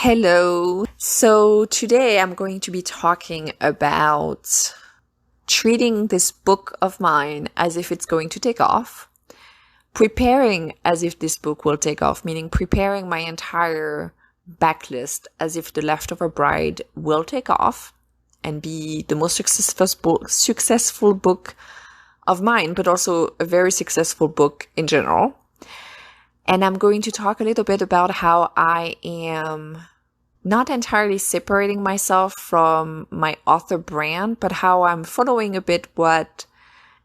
Hello. So today I'm going to be talking about treating this book of mine as if it's going to take off, preparing as if this book will take off, meaning preparing my entire backlist as if The Leftover Bride will take off and be the most successful book of mine, but also a very successful book in general. And I'm going to talk a little bit about how I am not entirely separating myself from my author brand, but how I'm following a bit what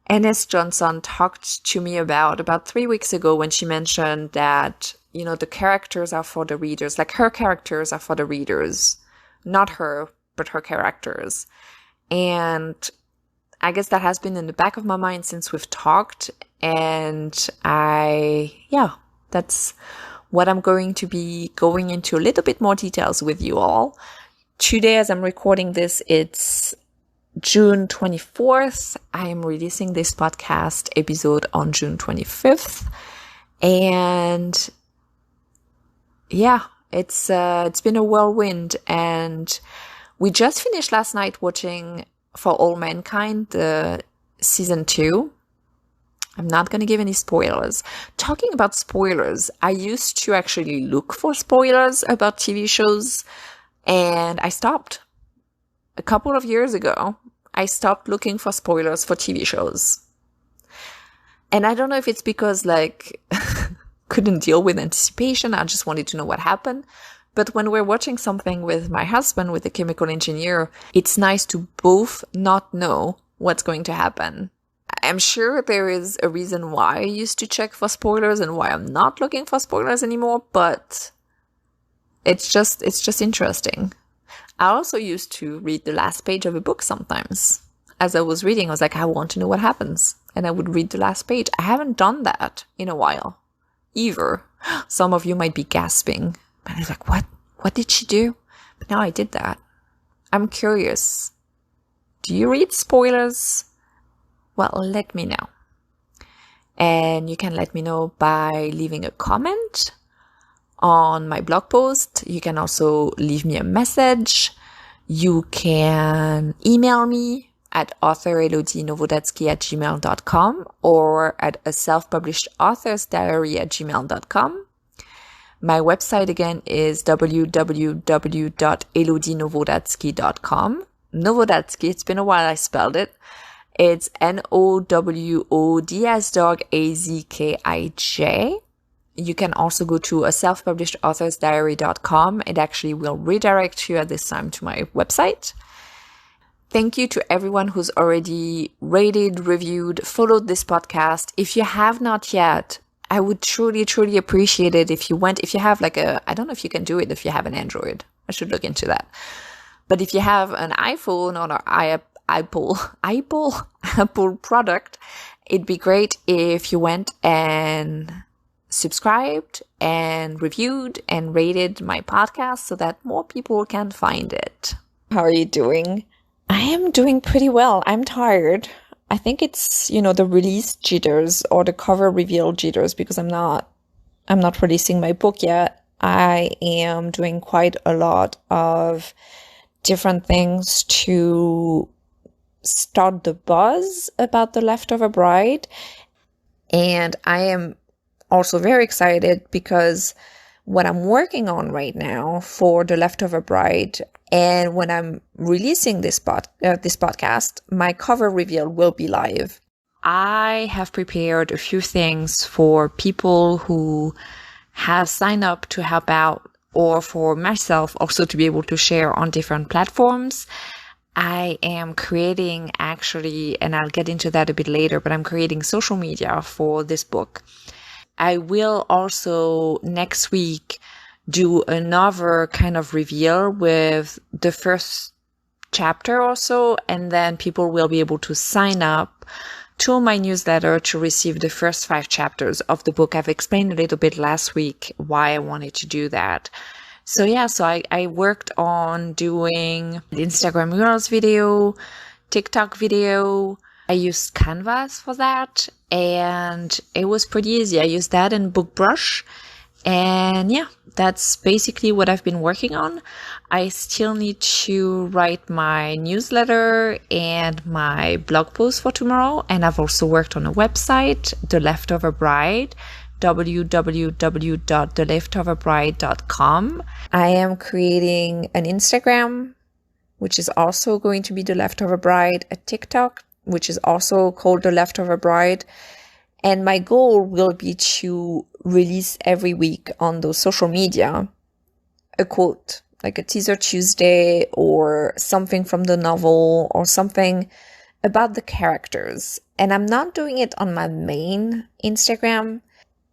N.S. Johnson talked to me about 3 weeks ago when she mentioned that, the characters are for the readers, like her characters are for the readers, not her, but her characters. And I guess that has been in the back of my mind since we've talked. And that's what I'm going to be going into a little bit more details with you all. Today, as I'm recording this, it's June 24th. I am releasing this podcast episode on June 25th. And it's been a whirlwind. And we just finished last night watching For All Mankind, the season 2. I'm not going to give any spoilers. Talking about spoilers, I used to actually look for spoilers about TV shows, and I stopped. A couple of years ago, I stopped looking for spoilers for TV shows. And I don't know if it's because, couldn't deal with anticipation. I just wanted to know what happened. But when we're watching something with my husband, with a chemical engineer, it's nice to both not know what's going to happen. I'm sure there is a reason why I used to check for spoilers and why I'm not looking for spoilers anymore, but it's just interesting. I also used to read the last page of a book sometimes. As I was reading, I was like, I want to know what happens. And I would read the last page. I haven't done that in a while, either. Some of you might be gasping. And I was like, what did she do? But now I did that. I'm curious. Do you read spoilers? Well, let me know. And you can let me know by leaving a comment on my blog post. You can also leave me a message. You can email me at authorelodienowodatsky@gmail.com or at a self-published author's diary@gmail.com. My website again is www.elodienowodatsky.com. Nowodatsky, it's been a while I spelled it. It's NOWODAZKIJ. You can also go to a self-published author's diary.com. It actually will redirect you at this time to my website. Thank you to everyone who's already rated, reviewed, followed this podcast. If you have not yet, I would truly, truly appreciate it if you have I don't know if you can do it if you have an Android. I should look into that. But if you have an iPhone or an Apple product, it'd be great if you went and subscribed and reviewed and rated my podcast so that more people can find it. How are you doing? I am doing pretty well. I'm tired. I think it's, the release jitters or the cover reveal jitters because I'm not releasing my book yet. I am doing quite a lot of different things to start the buzz about The Leftover Bride. And I am also very excited because what I'm working on right now for The Leftover Bride, and when I'm releasing this podcast, my cover reveal will be live. I have prepared a few things for people who have signed up to help out, or for myself also to be able to share on different platforms. I am creating actually, and I'll get into that a bit later, but I'm creating social media for this book. I will also next week do another kind of reveal with the first chapter or so, and then people will be able to sign up to my newsletter to receive the first 5 chapters of the book. I've explained a little bit last week why I wanted to do that. So I worked on doing the Instagram Reels video, TikTok video. I used Canvas for that, and it was pretty easy. I used that in BookBrush, And yeah, that's basically what I've been working on. I still need to write my newsletter and my blog post for tomorrow. And I've also worked on a website, The Leftover Bride, www.theleftoverbride.com. I am creating an Instagram, which is also going to be The Leftover Bride, a TikTok, which is also called The Leftover Bride. And my goal will be to release every week on those social media a quote, like a teaser Tuesday or something from the novel or something about the characters. And I'm not doing it on my main Instagram.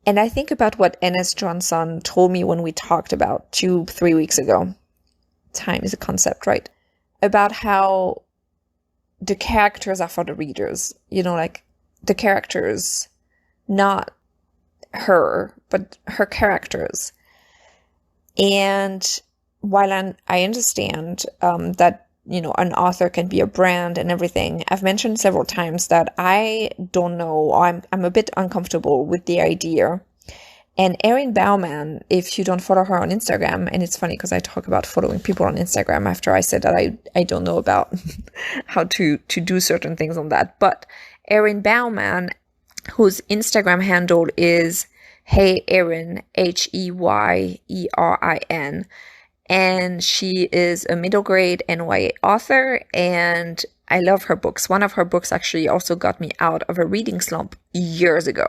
And I think about what N.S. Johnson told me when we talked about 2-3 weeks ago. Time is a concept, right? About how the characters are for the readers. You know, like the characters, not her, but her characters. And while I understand that, you know, an author can be a brand and everything, I've mentioned several times that I don't know, I'm a bit uncomfortable with the idea. And Erin Bauman, if you don't follow her on Instagram, and it's funny because I talk about following people on Instagram after I said that I don't know about how to do certain things on that. But Erin Bauman, whose Instagram handle is Hey Erin, HEYERIN. And she is a middle grade NYA author, and I love her books. One of her books actually also got me out of a reading slump years ago.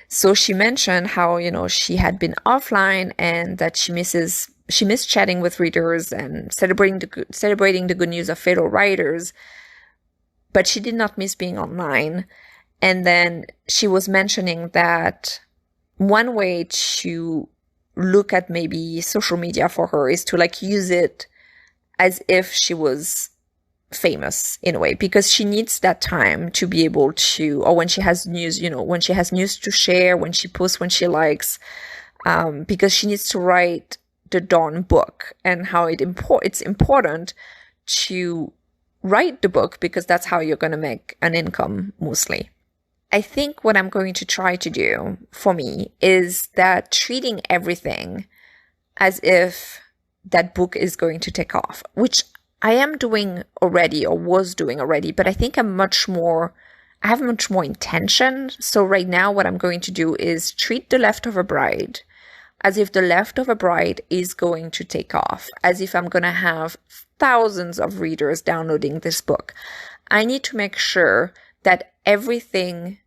So she mentioned how, you know, she had been offline and that she missed chatting with readers and celebrating the good news of fellow writers, but she did not miss being online. And then she was mentioning that one way to look at maybe social media for her is to like use it as if she was famous in a way, because she needs that time to be able to, or when she has news, you know, when she has news to share, when she posts, when she likes, because she needs to write the darn book, and how it's important to write the book because that's how you're going to make an income mostly. I think what I'm going to try to do for me is that treating everything as if that book is going to take off, which I am doing already or was doing already, but I think I have much more intention. So right now what I'm going to do is treat The Leftover Bride as if The Leftover Bride is going to take off, as if I'm going to have thousands of readers downloading this book. I need to make sure that everything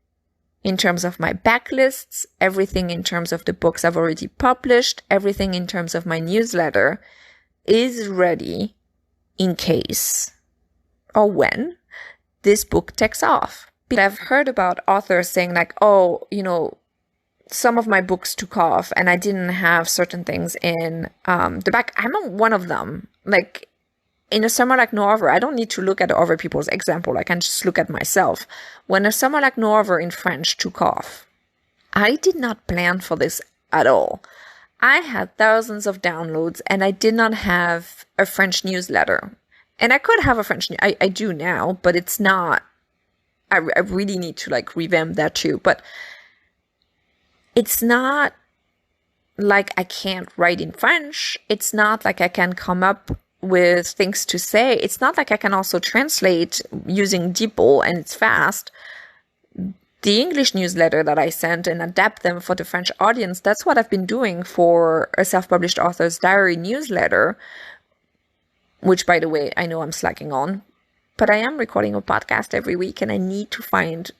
in terms of my backlists, everything in terms of the books I've already published, everything in terms of my newsletter is ready in case or when this book takes off. I've heard about authors saying like, oh, you know, some of my books took off and I didn't have certain things in the back. I'm not one of them. Like, in A Summer Like No Other, I don't need to look at other people's example. I can just look at myself. When A Summer Like No Other in French took off, I did not plan for this at all. I had thousands of downloads and I did not have a French newsletter. And I could have a French, I do now, but it's not, I really need to like revamp that too. But it's not like I can't write in French. It's not like I can come up with things to say. It's not like I can also translate using DeepL and it's fast. The English newsletter that I sent and adapt them for the French audience, that's what I've been doing for a self-published author's diary newsletter, which, by the way, I know I'm slacking on, but I am recording a podcast every week and I need to find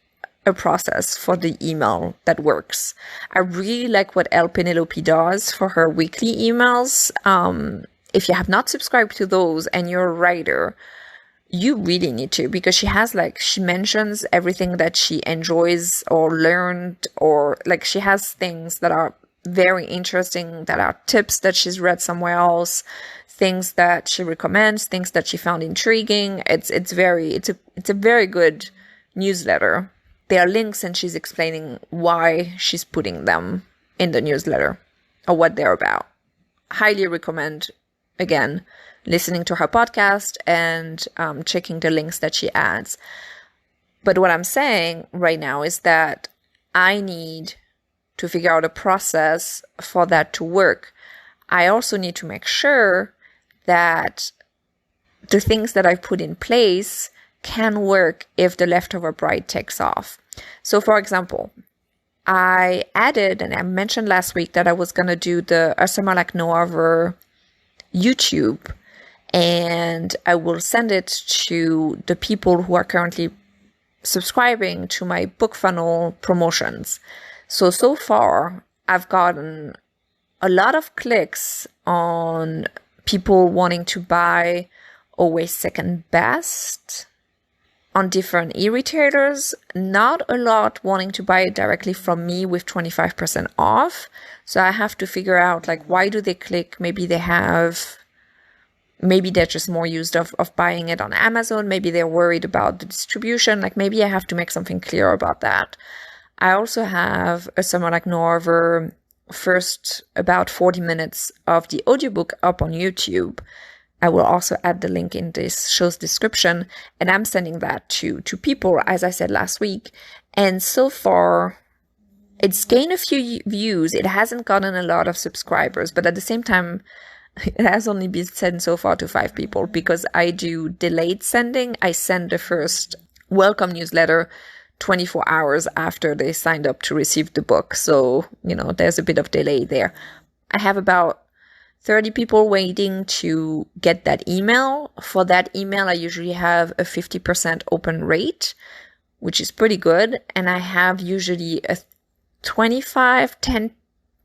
a process for the email that works. I really like what Elle Penelope does for her weekly emails. If you have not subscribed to those and you're a writer, you really need to, because she mentions everything that she enjoys or learned, or like she has things that are very interesting, that are tips that she's read somewhere else, things that she recommends, things that she found intriguing. It's a very good newsletter. There are links and she's explaining why she's putting them in the newsletter or what they're about. Highly recommend, again, listening to her podcast and checking the links that she adds. But what I'm saying right now is that I need to figure out a process for that to work. I also need to make sure that the things that I've put in place can work if the Leftover Bride takes off. So for example, I added, and I mentioned last week that I was going to do the A Summer Like No Other YouTube, and I will send it to the people who are currently subscribing to my book funnel promotions. So far, I've gotten a lot of clicks on people wanting to buy Always Second Best on different e-retailers, not a lot wanting to buy it directly from me with 25% off. So I have to figure out, like, why do they click? Maybe they're just more used of buying it on Amazon. Maybe they're worried about the distribution. Like, maybe I have to make something clear about that. I also have A Summer Like No Other first about 40 minutes of the audiobook up on YouTube. I will also add the link in this show's description, and I'm sending that to people, as I said last week. And so far, it's gained a few views. It hasn't gotten a lot of subscribers, but at the same time, it has only been sent so far to 5 people because I do delayed sending. I send the first welcome newsletter 24 hours after they signed up to receive the book. So, there's a bit of delay there. I have about 30 people waiting to get that email. For that email, I usually have a 50% open rate, which is pretty good. And I have usually a 10,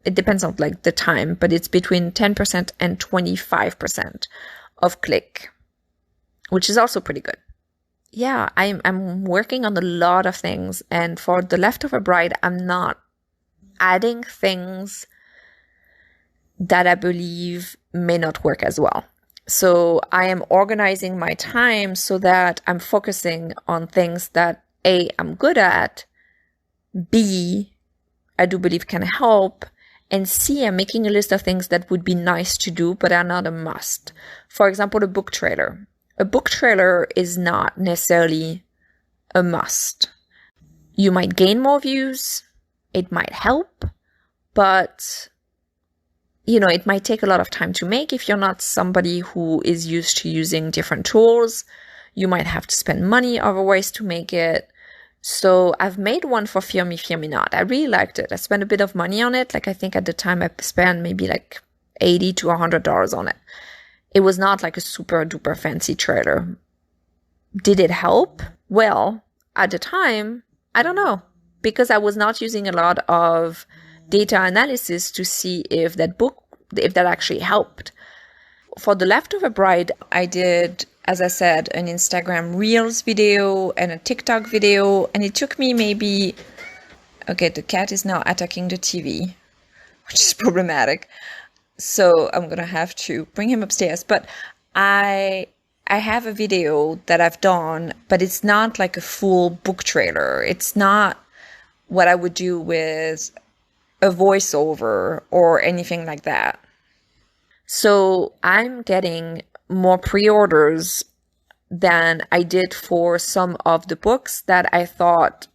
it depends on like the time, but it's between 10% and 25% of click, which is also pretty good. Yeah, I'm working on a lot of things. And for The Leftover Bride, I'm not adding things that I believe may not work as well. So I am organizing my time so that I'm focusing on things that A, I'm good at, B, I do believe can help, and C, I'm making a list of things that would be nice to do, but are not a must. For example, a book trailer. A book trailer is not necessarily a must. You might gain more views, it might help, but it might take a lot of time to make if you're not somebody who is used to using different tools. You might have to spend money other ways to make it. So I've made one for Fear Me, Fear Me Not. I really liked it. I spent a bit of money on it. Like, I think at the time I spent maybe like $80 to $100 on it. It was not like a super duper fancy trailer. Did it help? Well, at the time, I don't know, because I was not using a lot of data analysis to see if that actually helped. For The Leftover Bride, I did, as I said, an Instagram Reels video and a TikTok video, and it took me maybe, okay, the cat is now attacking the TV, which is problematic. So I'm going to have to bring him upstairs. But I have a video that I've done, but it's not like a full book trailer. It's not what I would do with a voiceover or anything like that. So I'm getting more pre-orders than I did for some of the books that I thought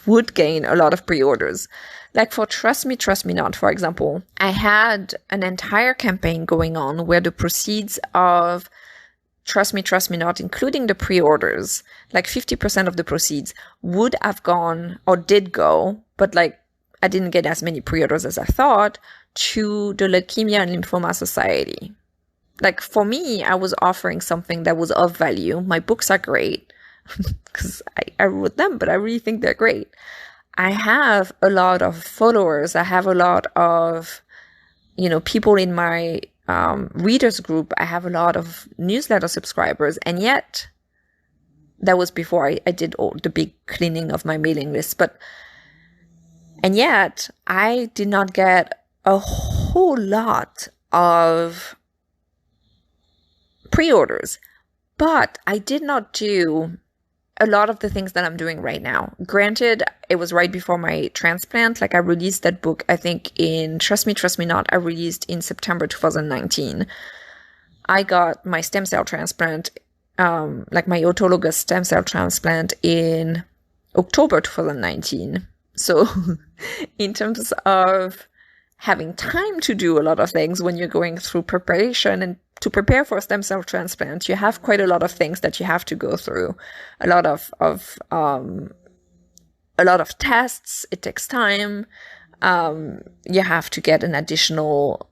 would gain a lot of pre-orders. Like for Trust Me, Trust Me Not, for example, I had an entire campaign going on where the proceeds of Trust Me, Trust Me Not, including the pre-orders, like 50% of the proceeds would have gone or did go, but like I didn't get as many pre-orders as I thought, to the Leukemia and Lymphoma Society. Like for me, I was offering something that was of value. My books are great because I wrote them, but I really think they're great. I have a lot of followers. I have a lot of, people in my readers group. I have a lot of newsletter subscribers. And yet, that was before I did all the big cleaning of my mailing list. And yet, I did not get a whole lot of pre-orders. But I did not do a lot of the things that I'm doing right now. Granted, it was right before my transplant. Like I released that book, I think in Trust Me, Trust Me Not, I released in September 2019. I got my stem cell transplant, like my autologous stem cell transplant in October 2019. So in terms of having time to do a lot of things when you're going through preparation and to prepare for stem cell transplant, you have quite a lot of things that you have to go through. A lot of tests. It takes time. You have to get an additional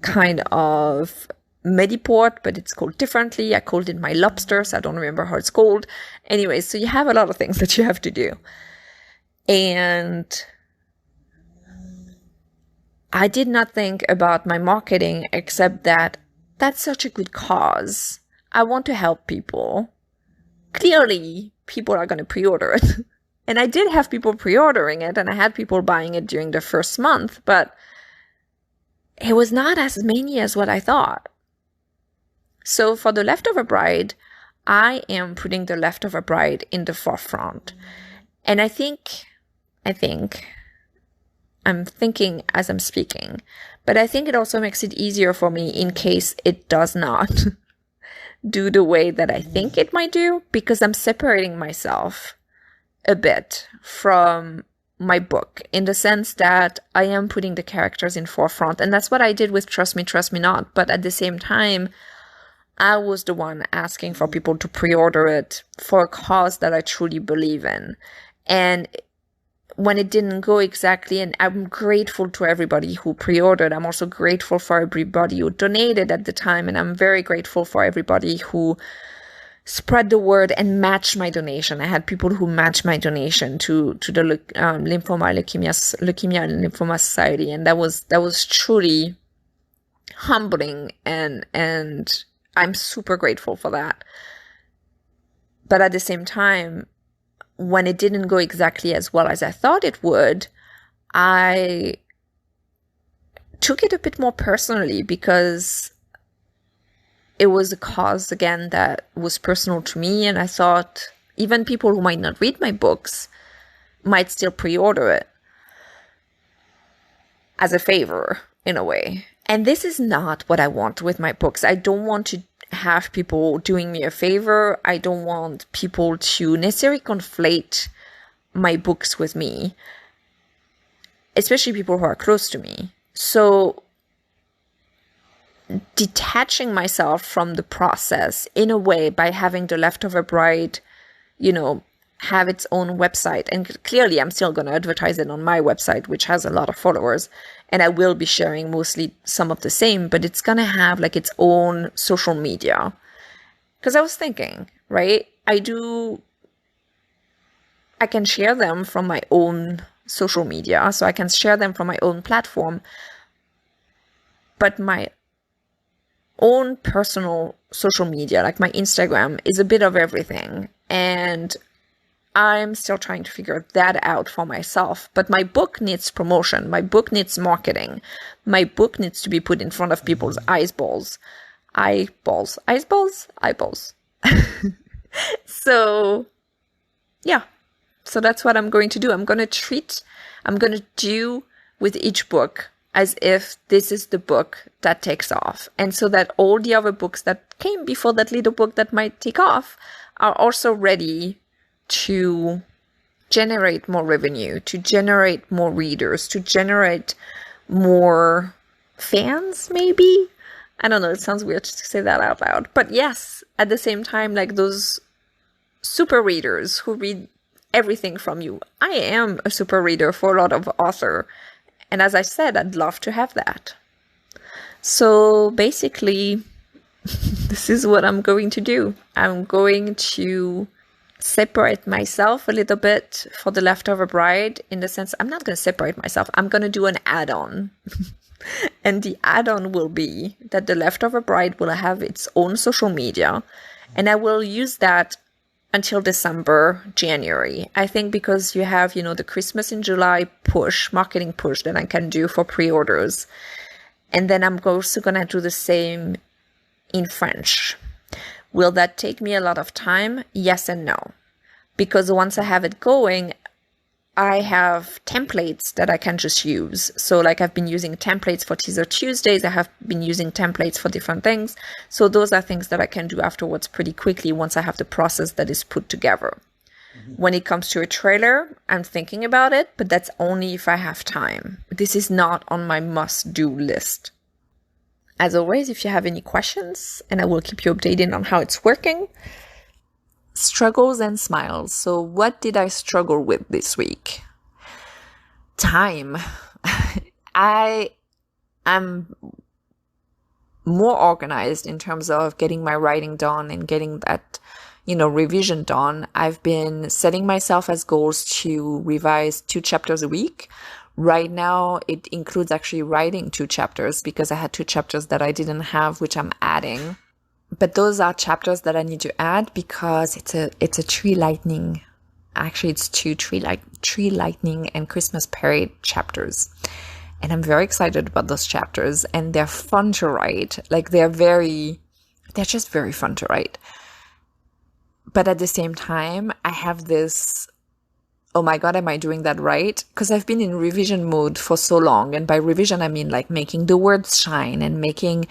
kind of Mediport, but it's called differently. I called it my lobster, so I don't remember how it's called. Anyway, so you have a lot of things that you have to do. And I did not think about my marketing except that that's such a good cause. I want to help people. Clearly, people are going to pre-order it. And I did have people pre-ordering it, and I had people buying it during the first month, but it was not as many as what I thought. So for the Leftover Bride, I am putting the Leftover Bride in the forefront. And I'm thinking as I'm speaking, but I think it also makes it easier for me in case it does not do the way that I think it might do, because I'm separating myself a bit from my book in the sense that I am putting the characters in forefront. And that's what I did with Trust Me, Trust Me Not. But at the same time, I was the one asking for people to pre-order it for a cause that I truly believe in. And when it didn't go exactly, and I'm grateful to everybody who pre-ordered. I'm also grateful for everybody who donated at the time. And I'm very grateful for everybody who spread the word and match my donation. I had people who matched my donation to the Leukemia and Lymphoma Society, and that was truly humbling, and I'm super grateful for that. But at the same time, when it didn't go exactly as well as I thought it would, I took it a bit more personally, because it was a cause, again, that was personal to me. And I thought even people who might not read my books might still pre-order it as a favor, in a way. And this is not what I want with my books. I don't want to have people doing me a favor. I don't want people to necessarily conflate my books with me, especially people who are close to me. So detaching myself from the process in a way by having the Leftover Bride, have its own website. And clearly I'm still going to advertise it on my website, which has a lot of followers. And I will be sharing mostly some of the same, but it's going to have like its own social media. Because I was thinking, right? I can share them from my own social media. So I can share them from my own platform. But my own personal social media, like my Instagram, is a bit of everything. And I'm still trying to figure that out for myself. But my book needs promotion. My book needs marketing. My book needs to be put in front of people's eyeballs. So, yeah. So that's what I'm going to do. I'm going to do with each book as if this is the book that takes off. And so that all the other books that came before that little book that might take off are also ready to generate more revenue, to generate more readers, to generate more fans, maybe? I don't know, it sounds weird to say that out loud. But yes, at the same time, like those super readers who read everything from you. I am a super reader for a lot of authors. And as I said, I'd love to have that. So basically, this is what I'm going to do. I'm going to separate myself a little bit for the Leftover Bride, in the sense I'm not going to separate myself. I'm going to do an add-on. And the add-on will be that the Leftover Bride will have its own social media. And I will use that until December, January. I think because you have, the Christmas in July marketing push that I can do for pre-orders. And then I'm also going to do the same in French. Will that take me a lot of time? Yes and no. Because once I have it going, I have templates that I can just use. So like I've been using templates for Teaser Tuesdays. I have been using templates for different things. So those are things that I can do afterwards pretty quickly once I have the process that is put together. When it comes to a trailer, I'm thinking about it, but that's only if I have time. This is not on my must-do list. As always, if you have any questions, and I will keep you updated on how it's working. Struggles and smiles. So what did I struggle with this week? Time. I am more organized in terms of getting my writing done and getting that, revision done. I've been setting myself as goals to revise 2 chapters a week. Right now, it includes actually writing 2 chapters because I had 2 chapters that I didn't have, which I'm adding. But those are chapters that I need to add because it's a tree lightning. Actually, it's 2 tree lightning and Christmas parade chapters. And I'm very excited about those chapters, and they're fun to write. Like they're just very fun to write. But at the same time, I have this, oh my God, am I doing that right? Because I've been in revision mode for so long. And by revision, I mean like making the words shine and making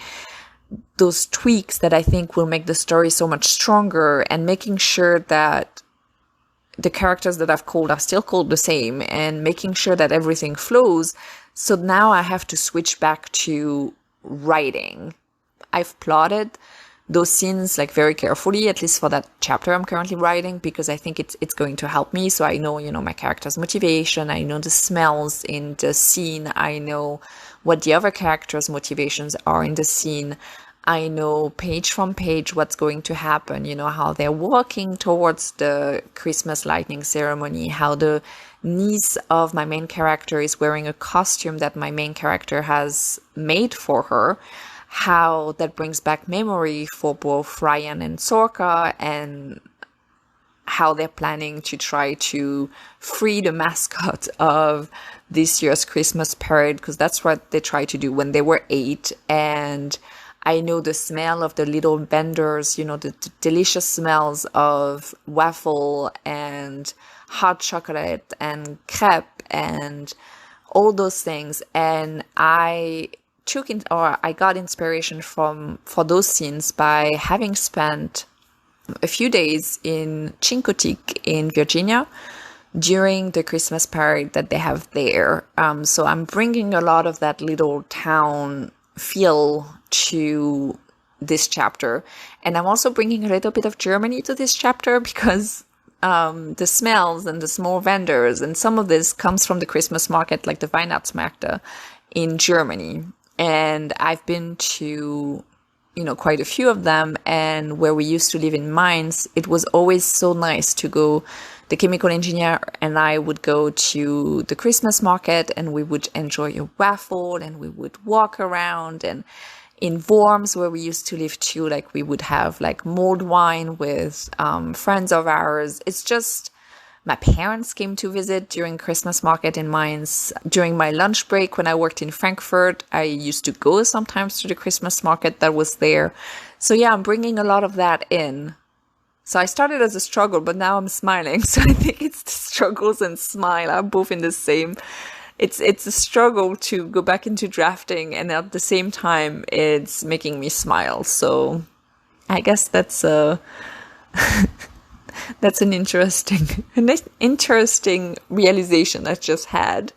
those tweaks that I think will make the story so much stronger, and making sure that the characters that I've called are still called the same, and making sure that everything flows. So now I have to switch back to writing. I've plotted those scenes like very carefully, at least for that chapter I'm currently writing, because I think it's going to help me. So I know, my character's motivation. I know the smells in the scene. I know what the other characters' motivations are in the scene. I know page from page what's going to happen, how they're walking towards the Christmas lightning ceremony, how the niece of my main character is wearing a costume that my main character has made for her, how that brings back memory for both Ryan and Sorka, and how they're planning to try to free the mascot of this year's Christmas parade, because that's what they tried to do when they were 8. And I know the smell of the little vendors, the delicious smells of waffle and hot chocolate and crepe and all those things. And I got inspiration for those scenes by having spent a few days in Chincoteague in Virginia during the Christmas parade that they have there. So I'm bringing a lot of that little town feel to this chapter, and I'm also bringing a little bit of Germany to this chapter because the smells and the small vendors and some of this comes from the Christmas market, like the Weihnachtsmärkte in Germany. And I've been to quite a few of them, and where we used to live in Mainz, it was always so nice to go. The chemical engineer and I would go to the Christmas market, and we would enjoy a waffle, and we would walk around. And in Worms, where we used to live too, like we would have like mulled wine with friends of ours. It's just, my parents came to visit during Christmas market in Mainz. During my lunch break when I worked in Frankfurt, I used to go sometimes to the Christmas market that was there. So yeah, I'm bringing a lot of that in. So I started as a struggle, but now I'm smiling. So I think it's the struggles and smile are both in the same. It's a struggle to go back into drafting, and at the same time, it's making me smile. So I guess that's an interesting realization I just had.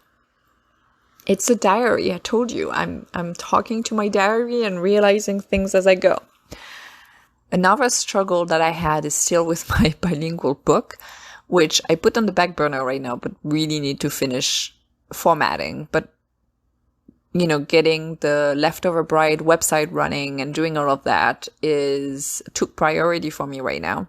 It's a diary. I told you, I'm talking to my diary and realizing things as I go. Another struggle that I had is still with my bilingual book, which I put on the back burner right now, but really need to finish formatting. But, getting the Leftover Bride website running and doing all of that took priority for me right now.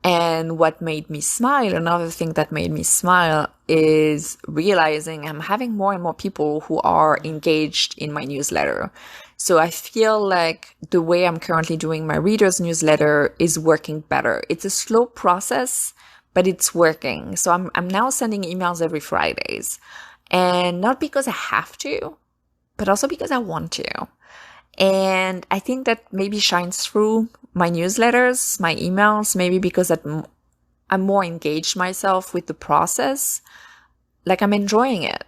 And what made me smile, another thing that made me smile, is realizing I'm having more and more people who are engaged in my newsletter. So I feel like the way I'm currently doing my readers newsletter is working better. It's a slow process, but it's working. So I'm now sending emails every Fridays, and not because I have to, but also because I want to. And I think that maybe shines through my newsletters, my emails, maybe because I'm more engaged myself with the process. Like I'm enjoying it.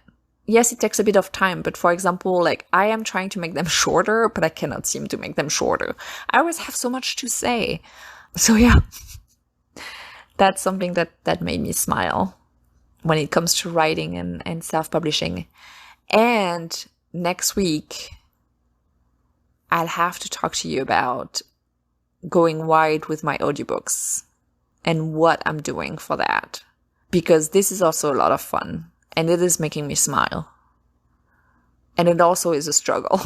Yes, it takes a bit of time, but for example, like I am trying to make them shorter, but I cannot seem to make them shorter. I always have so much to say. So yeah, that's something that made me smile when it comes to writing and self-publishing. And next week, I'll have to talk to you about going wide with my audiobooks and what I'm doing for that. Because this is also a lot of fun and it is making me smile. And it also is a struggle.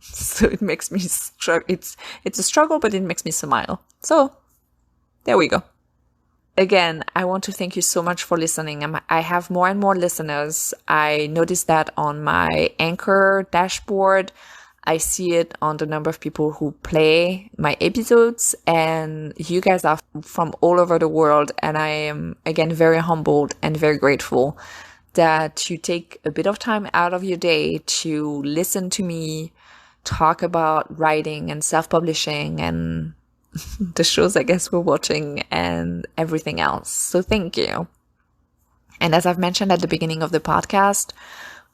So it makes me it's a struggle, but it makes me smile. So there we go. Again, I want to thank you so much for listening. I have more and more listeners. I noticed that on my Anchor dashboard. I see it on the number of people who play my episodes, and you guys are from all over the world. And I am, again, very humbled and very grateful that you take a bit of time out of your day to listen to me talk about writing and self-publishing and the shows I guess we're watching and everything else. So thank you. And as I've mentioned at the beginning of the podcast,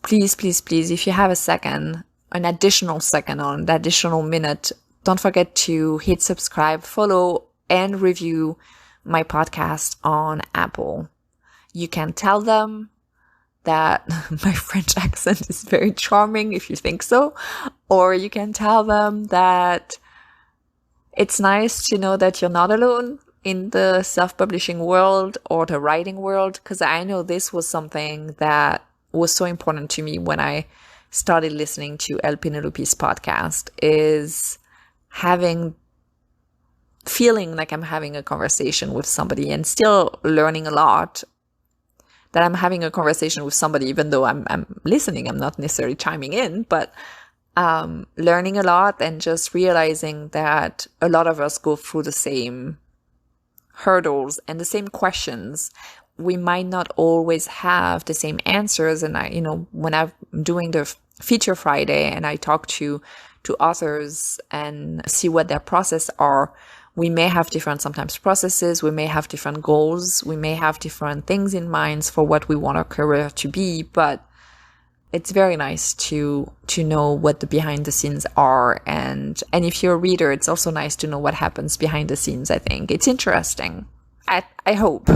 please, please, please, if you have a second, an additional second or an additional minute, don't forget to hit subscribe, follow, and review my podcast on Apple. You can tell them that my French accent is very charming if you think so, or you can tell them that it's nice to know that you're not alone in the self-publishing world or the writing world, because I know this was something that was so important to me when I started listening to El Penelope's podcast, is feeling like I'm having a conversation with somebody and still learning a lot, that I'm having a conversation with somebody, even though I'm listening, I'm not necessarily chiming in, but learning a lot and just realizing that a lot of us go through the same hurdles and the same questions. We might not always have the same answers. And when I'm doing the Feature Friday and I talk to authors and see what their process are, we may have different sometimes processes, we may have different goals, we may have different things in mind for what we want our career to be, but it's very nice to know what the behind the scenes are. And if you're a reader, it's also nice to know what happens behind the scenes. I think it's interesting. I hope.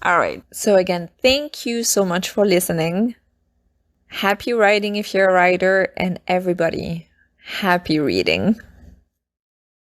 All right. So again, thank you so much for listening. Happy writing if you're a writer, and everybody, happy reading.